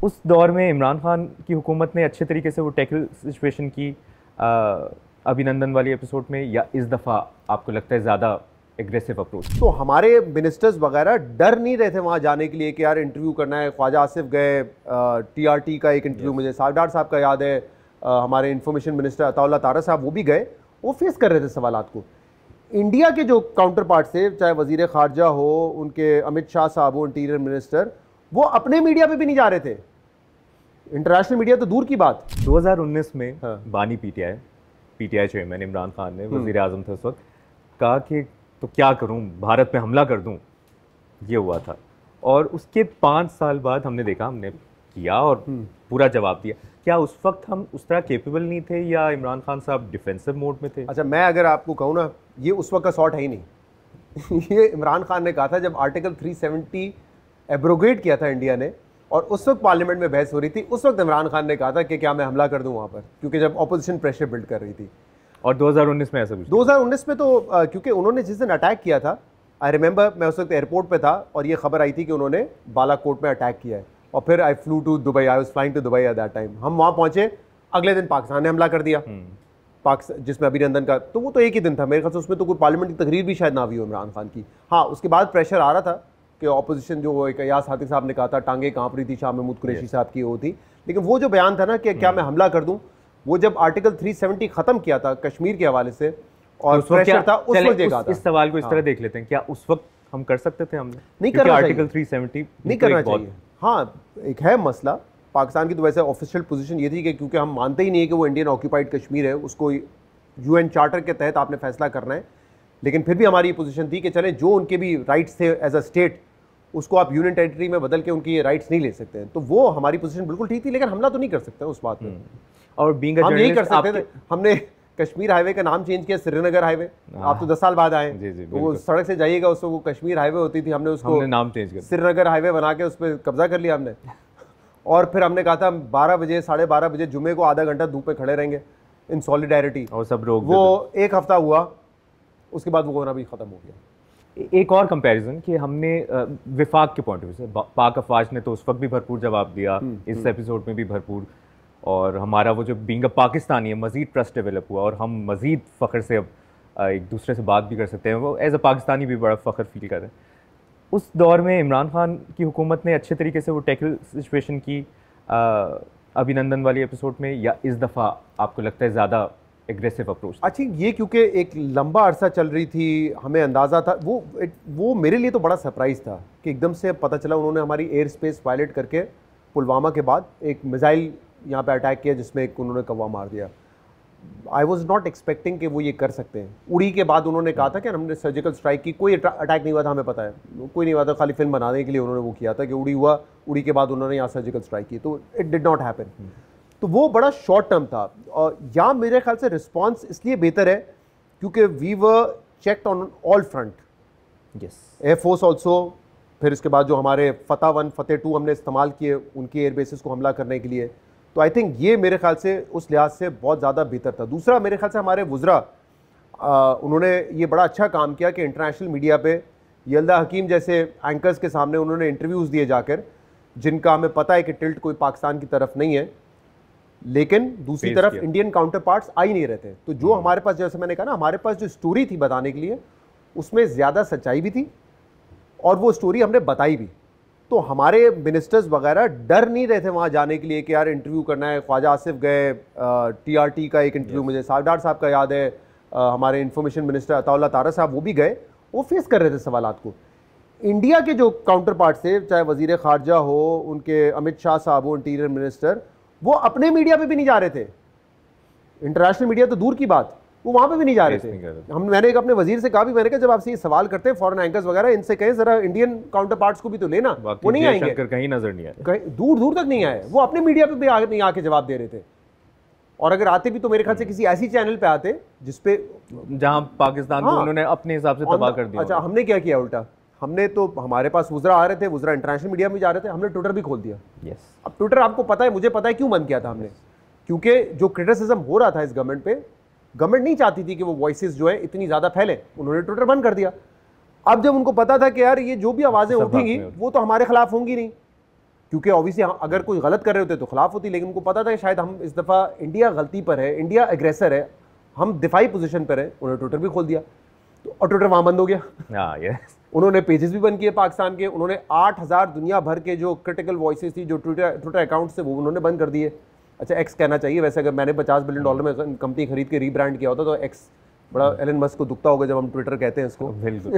उस दौर में इमरान खान की हुकूमत ने अच्छे तरीके से वो टैकल सिचुएशन की अभिनंदन वाली एपिसोड में, या इस दफ़ा आपको लगता है ज़्यादा एग्रेसिव अप्रोच? तो हमारे मिनिस्टर्स वगैरह डर नहीं रहे थे वहाँ जाने के लिए कि यार इंटरव्यू करना है। ख्वाजा आसिफ गए, टीआरटी का एक इंटरव्यू मुझे सागडार साहब का याद है, हमारे इंफॉर्मेशन मिनिस्टर अताउल्लाह तारा साहब वो भी गए, वो फेस कर रहे थे सवालात को। इंडिया के जो काउंटर पार्ट थे, चाहे वजीर खारजा हो, उनके अमित शाह साहब हो, इंटीरियर मिनिस्टर, वो अपने मीडिया पे भी नहीं जा रहे थे। इंटरनेशनल मीडिया तो दूर की बात। 2019 में हाँ। बानी पीटीआई चेयरमैन इमरान खान ने, वजीर आजम थे उस वक्त, कहा कि तो क्या करूं, भारत पे हमला कर दूं, ये हुआ था। और उसके 5 साल बाद हमने देखा, हमने किया और पूरा जवाब दिया। क्या उस वक्त हम उस तरह केपेबल नहीं थे, या इमरान खान साहब डिफेंसिव मोड में थे? अच्छा, मैं अगर आपको कहूँ ना, ये उस वक्त का शॉट है ही नहीं। ये इमरान खान ने कहा था जब आर्टिकल 370 एब्रोगेट किया था इंडिया ने, और उस वक्त पार्लियामेंट में बहस हो रही थी, उस वक्त इमरान खान ने कहा था कि क्या मैं हमला कर दूं वहाँ पर, क्योंकि जब ऑपोजिशन प्रेशर बिल्ड कर रही थी। और 2019 में ऐसा कुछ? 2019 में तो क्योंकि उन्होंने जिस दिन अटैक किया था, आई रिमेंबर मैं उस वक्त एयरपोर्ट पे था और ये खबर आई थी कि उन्होंने बालाकोट में अटैक किया है, और फिर I flew to Dubai, I was flying to Dubai at that time. हम वहाँ पहुँचे, अगले दिन पाकिस्तान ने हमला कर दिया, पाकिस्तान जिसमें अभिनंदन का, तो वो तो एक ही दिन था मेरे ख्याल से, उसमें तो कोई पार्लियामेंट की तकरीर भी शायद ना हुई हो इमरान खान की। हाँ, उसके बाद प्रेशर आ रहा था कि ऑपोजिशन जो एक यास हातिक साहब ने कहा था, टांगे कांप रही थी, शाह महमूद कुरैशी साहब की वो थी, लेकिन वो जो बयान था ना कि क्या मैं हमला कर दूं, वो जब आर्टिकल 370 खत्म किया था कश्मीर के हवाले से और प्रेशर था, उस वक्त देखा था। इस सवाल को इस तरह देख लेते हैं, क्या उस वक्त हम कर सकते थे? हमने नहीं करना चाहिए, आर्टिकल 370 नहीं करना चाहिए। हाँ, एक है मसला पाकिस्तान की, तो वैसे ऑफिशियल पोजीशन ये थी कि क्योंकि हम मानते ही नहीं है कि वो इंडियन ऑक्यूपाइड कश्मीर है, उसको यूएन चार्टर के तहत आपने फैसला करना है, लेकिन फिर भी हमारी पोजीशन थी कि चले जो उनके भी राइट्स थे एज अ स्टेट, उसको आप यूनियन टेरिटरी में बदल के उनकी ये राइट्स नहीं ले सकते हैं। तो वो हमारी पोजीशन बिल्कुल ठीक थी, लेकिन हमला तो नहीं कर सकते उस बात में। और बीइंग अ हम यही कर जर्नलिस्ट सकते थे, हमने कश्मीर हाईवे का नाम चेंज किया श्रीनगर हाईवे। आप तो 10 साल बाद आए, वो सड़क से जाइएगा उसको, वो कश्मीर हाईवे होती थी, हमने उसको नाम चेंज कर श्रीनगर हाईवे बना के उस पर कब्जा कर लिया हमने। और फिर हमने कहा था 12 बजे 12:30 बजे जुमे को आधा घंटा धूप में खड़े रहेंगे इन सॉलिडारिटी, और सब लोग, वो एक हफ्ता हुआ, उसके बाद वो होना भी खत्म हो गया। एक और कंपैरिजन कि हमने विफाक के पॉइंट ऑफ व्यू से, पाक अफवाज ने तो उस वक्त भी भरपूर जवाब दिया, इस एपिसोड में भी भरपूर, और हमारा वो जो बीइंग अ पाकिस्तानी है मज़ीद ट्रस्ट डेवलप हुआ, और हम मज़ीद फ़ख्र से अब एक दूसरे से बात भी कर सकते हैं, वो एज अ पाकिस्तानी भी बड़ा फ़ख्र फील कर रहे हैं। उस दौर में इमरान खान की हुकूमत ने अच्छे तरीके से वो टैकल सिचुएशन की अभिनंदन वाली एपिसोड में, या इस दफ़ा आपको लगता है ज़्यादा एग्रेसिव अप्रोच? अच्छा, ये क्योंकि एक लंबा अरसा चल रही थी, हमें अंदाज़ा था, वो मेरे लिए तो बड़ा सरप्राइज़ था कि एकदम से पता चला उन्होंने हमारी एयर स्पेस वायलेट करके पुलवामा के बाद एक मिसाइल यहाँ पे अटैक किया जिसमें एक उन्होंने कौवा मार दिया। आई वॉज नॉट एक्सपेक्टिंग कि वो ये कर सकते हैं। उड़ी के बाद उन्होंने कहा था कि हमने सर्जिकल स्ट्राइक की, कोई अटैक नहीं हुआ था, हमें पता है, कोई नहीं हुआ था, खाली फिल्म बनाने के लिए उन्होंने वो किया था कि उड़ी हुआ, उड़ी के बाद उन्होंने यहाँ सर्जिकल स्ट्राइक की, तो इट डिड नॉट हैपन। तो वो बड़ा शॉर्ट टर्म था, और यहाँ मेरे ख्याल से रिस्पॉन्स इसलिए बेहतर है क्योंकि we were checked on all front. Yes, air force also, फिर इसके बाद जो हमारे फतेह 1 फतेह 2 हमने इस्तेमाल किए उनकी एयर बेसिस को हमला करने के लिए, तो आई थिंक ये मेरे ख्याल से उस लिहाज से बहुत ज़्यादा बेहतर था। दूसरा, मेरे ख्याल से हमारे वुज़रा उन्होंने ये बड़ा अच्छा काम किया कि इंटरनेशनल मीडिया पे यल्दा हकीम जैसे एंकर्स के सामने उन्होंने इंटरव्यूज़ दिए जाकर, जिनका हमें पता है कि टिल्ट कोई पाकिस्तान की तरफ नहीं है, लेकिन दूसरी तरफ इंडियन काउंटर पार्ट्स आ ही नहीं रहते। तो जो हमारे पास, जैसे मैंने कहा ना, हमारे पास जो स्टोरी थी बताने के लिए, उसमें ज़्यादा सच्चाई भी थी और वो स्टोरी हमने बताई भी। तो हमारे मिनिस्टर्स वगैरह डर नहीं रहे थे वहाँ जाने के लिए कि यार इंटरव्यू करना है। ख्वाजा आसिफ गए, टीआरटी का एक इंटरव्यू मुझे सागडार साहब का याद है, हमारे इंफॉर्मेशन मिनिस्टर अताउल्लाह तारा साहब वो भी गए, वो फेस कर रहे थे सवालात को। इंडिया के जो काउंटर पार्ट थे, चाहे वजीर खारजा हो, उनके अमित शाह साहब हो, इंटीरियर मिनिस्टर, वो अपने मीडिया पे भी नहीं जा रहे थे। इंटरनेशनल मीडिया तो दूर की बात, वो वहाँ पे भी नहीं जा रहे थे। मैंने एक अपने वजीर से कहा भी, मैंने कहा जब आपसे ये सवाल करते हैं फॉरेन एंकर्स वगैरह, इनसे कहें जरा इंडियन काउंटर पार्ट्स को भी तो लेना, वो नहीं आएंगे, कहीं नजर नहीं आए, कहीं दूर दूर तक नहीं आए, वो अपने मीडिया पे भी नहीं आके जवाब दे रहे थे। और अगर आते भी तो मेरे ख्याल से किसी ऐसी चैनल पे आते जिसपे जहां पाकिस्तान को उन्होंने अपने हिसाब से तबाह कर दिया। अच्छा, हमने क्या किया उल्टा, हमने तो, हमारे पास वुज़रा आ रहे थे, वुज़रा इंटरनेशनल मीडिया में जा रहे थे, हमने ट्विटर भी खोल दिया। अब ट्विटर आपको पता है, मुझे पता है क्यों बंद किया था हमने, क्योंकि जो क्रिटिसिज्म हो रहा था इस गवर्नमेंट पे, गवर्नमेंट नहीं चाहती थी कि वो वॉइसेस जो है इतनी ज़्यादा फैले, उन्होंने ट्विटर बंद कर दिया। अब जब उनको पता था कि यार ये जो भी आवाज़ें उठेंगी वो तो हमारे खिलाफ होंगी नहीं, क्योंकि ऑब्वियसली अगर कोई गलत कर रहे होते तो खिलाफ होती, लेकिन उनको पता था कि शायद हम इस दफ़ा इंडिया गलती पर है, इंडिया एग्रेसर है, हम दिफाई पोजीशन पर है। उन्होंने ट्विटर भी खोल दिया तो, और ट्विटर वहाँ बंद हो गया। यस, उन्होंने पेजेस भी बंद किए पाकिस्तान के, उन्होंने 8000 दुनिया भर के जो क्रिटिकल वॉइसेस थी, जो ट्विटर अकाउंट्स थे, वो उन्होंने बंद कर दिए। अच्छा, एक्स कहना चाहिए वैसे, अगर मैंने $50 बिलियन में कंपनी खरीद के रीब्रांड किया होता तो एक्स बड़ा एलन मस्क को दुखता होगा जब हम ट्विटर कहते हैं इसको। बिल्कुल।